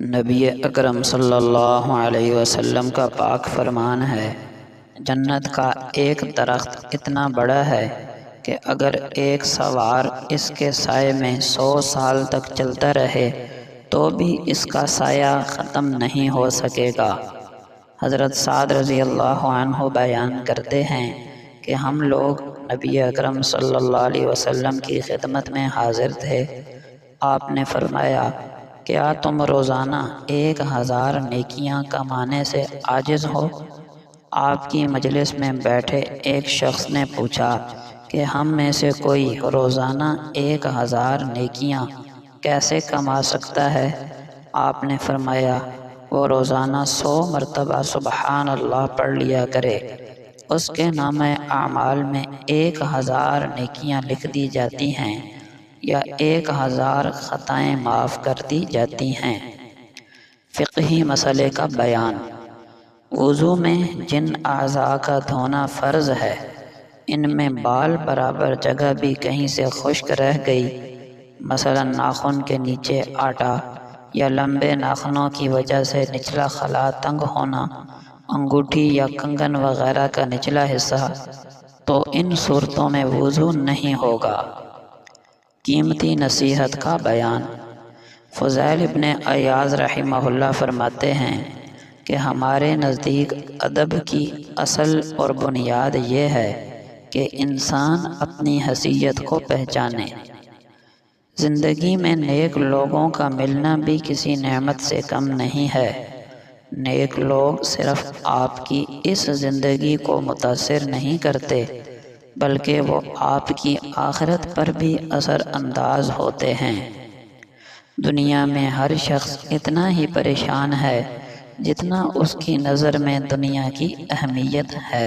نبی اکرم صلی اللہ علیہ وسلم کا پاک فرمان ہے، جنت کا ایک درخت اتنا بڑا ہے کہ اگر ایک سوار اس کے سائے میں 100 سال تک چلتا رہے تو بھی اس کا سایہ ختم نہیں ہو سکے گا۔ حضرت سعد رضی اللہ عنہ بیان کرتے ہیں کہ ہم لوگ نبی اکرم صلی اللہ علیہ وسلم کی خدمت میں حاضر تھے۔ آپ نے فرمایا، کیا تم روزانہ 1000 نیکیاں کمانے سے عاجز ہو؟ آپ کی مجلس میں بیٹھے ایک شخص نے پوچھا کہ ہم میں سے کوئی روزانہ 1000 نیکیاں کیسے کما سکتا ہے؟ آپ نے فرمایا، وہ روزانہ 100 مرتبہ سبحان اللہ پڑھ لیا کرے، اس کے نامہ اعمال میں 1000 نیکیاں لکھ دی جاتی ہیں یا 1000 خطائیں معاف کر دی جاتی ہیں۔ فقہی مسئلے کا بیان۔ وضو میں جن اعضاء کا دھونا فرض ہے، ان میں بال برابر جگہ بھی کہیں سے خشک رہ گئی، مثلا ناخن کے نیچے آٹا یا لمبے ناخنوں کی وجہ سے نچلا خلا تنگ ہونا، انگوٹھی یا کنگن وغیرہ کا نچلا حصہ، تو ان صورتوں میں وضو نہیں ہوگا۔ قیمتی نصیحت کا بیان۔ فضیل ابن عیاض رحمہ اللہ فرماتے ہیں کہ ہمارے نزدیک ادب کی اصل اور بنیاد یہ ہے کہ انسان اپنی حیثیت کو پہچانے۔ زندگی میں نیک لوگوں کا ملنا بھی کسی نعمت سے کم نہیں ہے۔ نیک لوگ صرف آپ کی اس زندگی کو متاثر نہیں کرتے، بلکہ وہ آپ کی آخرت پر بھی اثر انداز ہوتے ہیں۔ دنیا میں ہر شخص اتنا ہی پریشان ہے جتنا اس کی نظر میں دنیا کی اہمیت ہے۔